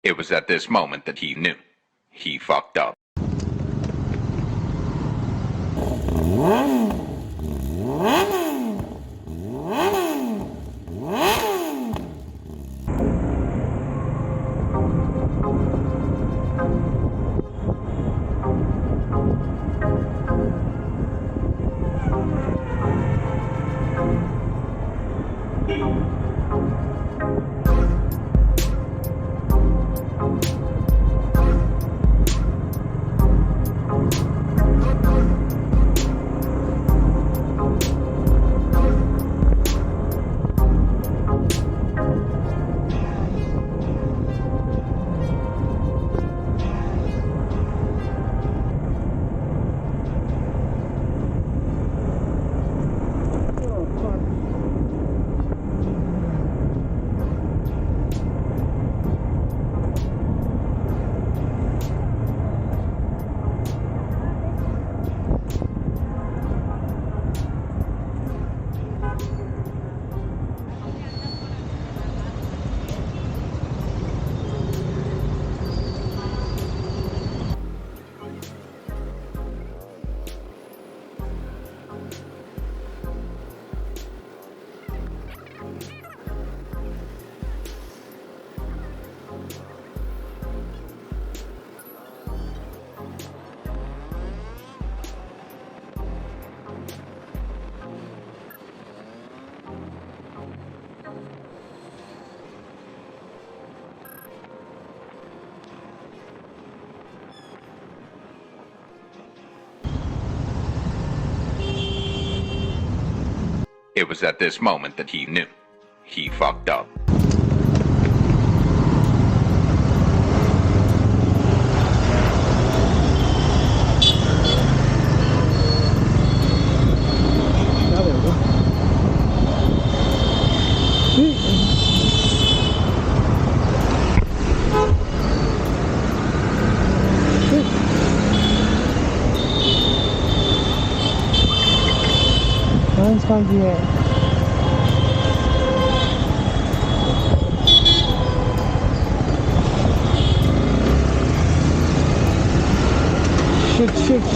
It was at this moment that he knew. He fucked up. It was at this moment that he knew. He fucked up.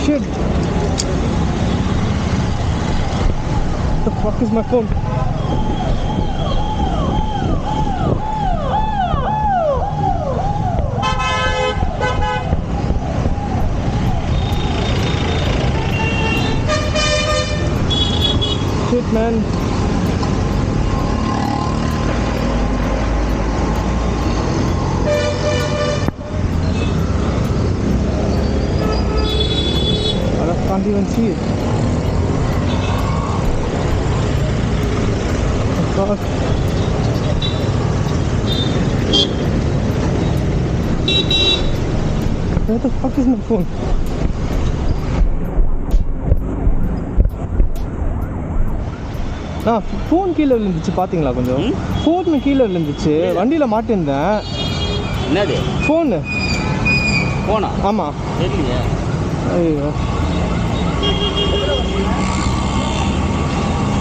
Shit. What the fuck is my phone? Shit, man. I can't even see it. Oh, fuck. Where the fuck is my phone? Phone கீழே விழுந்துச்சு பார்த்தீங்களா? கொஞ்சம் phone கீழே விழுந்துச்சு, வண்டியில் மாட்டிருந்தேன். என்னது phone? ஃபோனா? ஆமாம். தெரியலையே. ஐயோ,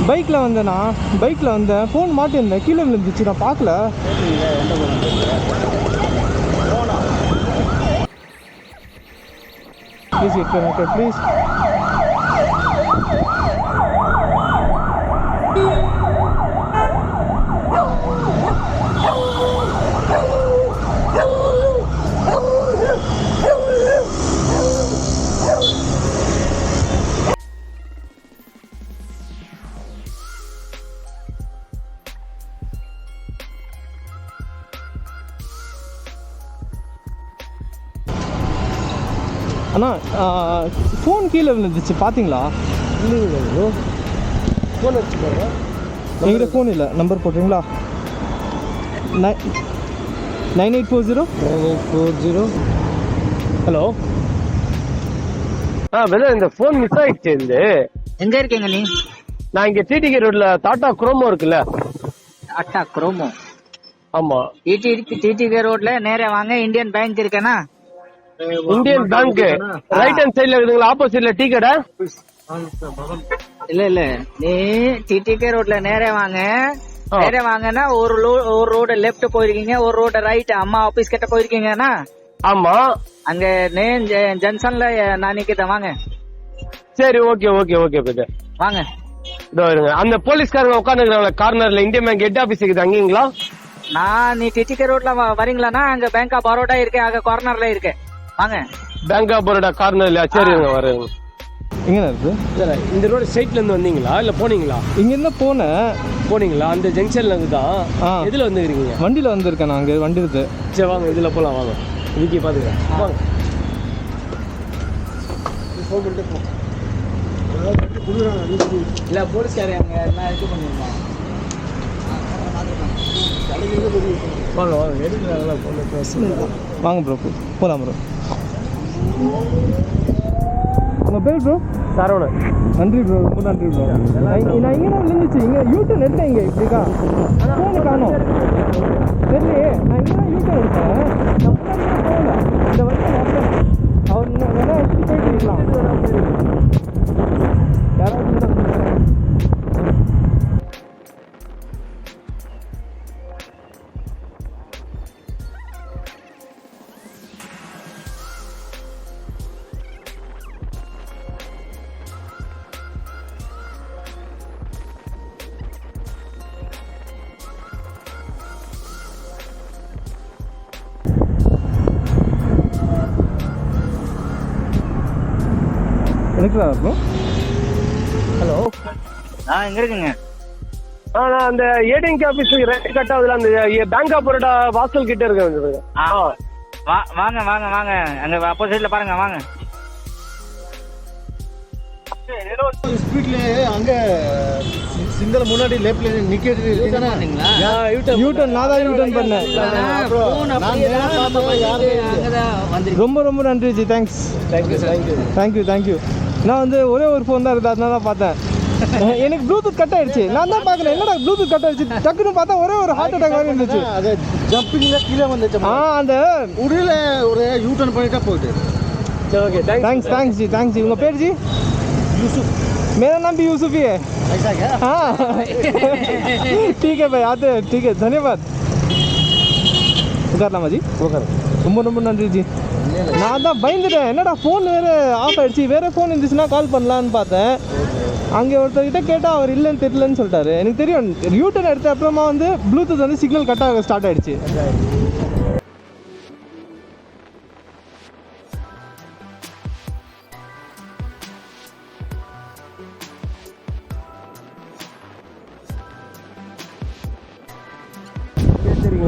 பைக்கில் வந்தேண்ணா, பைக்கில் வந்தேன், ஃபோன் மாட்டிருந்தேன், கீழே விழுந்துச்சு, நான் பார்க்கல. Please please. அண்ணா, ஃபோன் கீழே விழுந்துச்சு பார்த்தீங்களா? ஃபோன் வச்சுக்கோங்க. எங்கிட்ட ஃபோன் இல்லை, நம்பர் போட்டுறீங்களா? 9840. ஹலோ. வெதர் இந்த ஃபோன் மிஸ் ஆயிடுச்சு. எங்க இருக்கீங்க நீ? நான் இங்க டிடிகே ரோட்ல டாடா குரோமோ இருக்குல்ல? டாடா குரோமோ? ஆமா. டிடிகே ரோட்ல நேரா வாங்க, இந்தியன் பேங்க் இருக்கேனா? இந்தியன் பேங்க் ரைட் ஹேண்ட் சைடுல இருக்குங்களா? ஆப்போசிட்ல டீ கடை? இல்ல நீ டிடிகே ரோட்ல நேரா வாங்க, நேரே வாங்கன்னா ஒரு ரோடு லெஃப்ட் போயிருக்கீங்க, ஒரு ரோடு ரைட் அம்மா ஆபீஸ் கிட்ட போயிருக்கீங்கன்னா ஆமா அங்க நேம் ஜங்ஷன்ல நான் நிக்கிறேன், வாங்க. சரி ஓகே ஓகே ஓகே பிரதர், வாங்க. இதோ இருங்க. அந்த போலீஸ்காரங்க உட்காந்துருக்காங்களா கார்னர்ல, இந்தியன் பேங்க் ஹெட் ஆபீஸ் இருக்குது அங்கீங்களா? நீ டிடிகே ரோட்ல வரீங்களான்னா அங்க பேங்க் ஆஃப் பரோடா இருக்கு, அங்க கார்னர்ல இருக்கு, வாங்க. பேங்க் ஆஃப் பரோடா கார்னர்ல? சரி வரேங்க. எங்க இருக்கு சார்? இந்த ரோடு ஸ்ட்ரைட்ல இருந்து வந்தீங்களா இல்ல போனீங்களா? இங்க இருந்து போனீங்களா? அந்த ஜங்ஷன்ல இருந்து தான். எதுல வந்துக்கிறீங்க? வண்டியில வந்திருக்கேன் நான், அங்க வண்டி இருக்கு. சரி வாங்க இதுல போலாம், வாங்க இதுக்கே பாத்துக்கிறேன், வாங்க. இல்ல போலீஸ்காரங்க எல்லாம் இது பண்ணிருக்காங்க. வாங்க வாங்க எடுக்கிறாங்களா? வாங்க ப்ரோ, போலாம் ப்ரோ. உங்கள் பேர் ப்ரோ? சரவணன். நன்றி ப்ரோ, ரொம்ப நன்றி ப்ரோ. நான் இங்கே தான் விழுந்துச்சு, இங்கே யூட்டன் எடுத்தேன், இங்கே இப்படிக்கா ஃபோனு காணும் தெரியலையே. நான் இங்கே தான் யூட்டன் எடுத்தேன், நான் முன்னாடி போகல, இந்த வண்டி வரல. அவர் வேணா எடுத்து போயிட்டு இருக்கலாம். யாராவது இருக்கிறா ப்ரோ? ஹலோ, எங்க இருக்குங்க? நான் அந்த ஏடிஎம் ஆபீஸ் ரெண்டு கட் ஆகுதுல, அந்த பேங்க் ஆஃப் பரோடா வாசல் கிட்ட இருக்கேன். வாங்க வாங்க வாங்க, அங்க ஆப்போசிட்ல பாருங்க, வாங்க. ஸ்பீட்ல அங்க சிங்கிள் முன்னாடி லெஃப்ட்ல நிக்கிட்டு யூட்டன் நான் தான் யூட்டன் பண்ணேன். ரொம்ப ரொம்ப நன்றி ஜி, தேங்க்ஸ். Thank you thank you. நான் வந்து ஒரே ஒரு ஃபோன் தான் இருக்குது, அதனால தான் பார்த்தேன். எனக்கு ப்ளூடூத் கட் ஆயிடுச்சு, நான் தான் பார்க்குறேன் என்னடா ப்ளூடூத் கட் ஆயிடுச்சு, டக்குன்னு பார்த்தா ஒரே ஒரு ஹார்ட் அட்டாக் மாதிரி இருந்துச்சு. அது ஜம்பிங்ல கீழே வந்துச்சு. அந்த உடல ஒரு யூ டர்ன் பண்ணிட்டா போயிட்டு. ओके थैंक्स जी, थैंक्स जी. उनका पेड़ जी यूसुफ, मेरा नाम भी यूसुफ ही है. ऐसा क्या? हाँ ठीक है भाई, आते हैं. ठीक है, धन्यवाद. உட்காரலாமா ஜி? ரொம்ப ரொம்ப நன்றி ஜி. நான் தான் பயந்துட்டேன், என்னடா ஃபோன் வேறு ஆஃப் ஆகிடுச்சு, வேறு ஃபோன் இருந்துச்சுன்னா கால் பண்ணலான்னு பார்த்தேன். அங்கே ஒருத்தர்கிட்ட கேட்டால் அவர் இல்லைன்னு தெரியலன்னு சொல்லிட்டாரு. எனக்கு தெரியும், யூட்டன் எடுத்த அப்புறமா வந்து ப்ளூடூத் வந்து சிக்னல் கட் ஆக ஸ்டார்ட் ஆகிடுச்சு.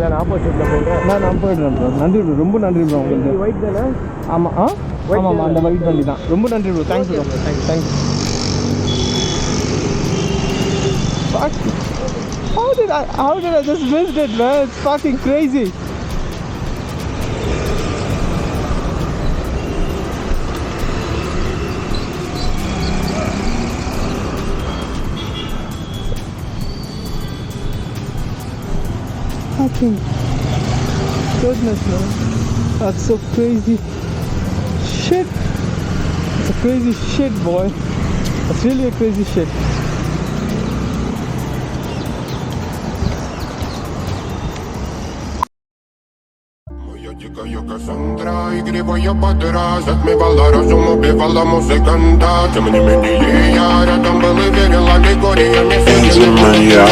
நான் ஆப்போசிட்டில் போகிறேன். நான் போயிடுறேன் ப்ரோ. நன்றி ப்ரோ, ரொம்ப நன்றி ப்ரோ. உங்களுக்கு ஒயிட் தானே? ஆமாம் ஆமாம், அந்த ஒயிட் வண்டி தான். ரொம்ப நன்றி bro, thanks bro, thanks. How did I just miss it, man? It's fucking crazy. Fucking goodness, man. That's so crazy. Shit. It's a crazy shit, boy. It's really a crazy shit. Затмевала разум, убивала музыканта. Тем не менее я рядом был и верила, Григория не сидела.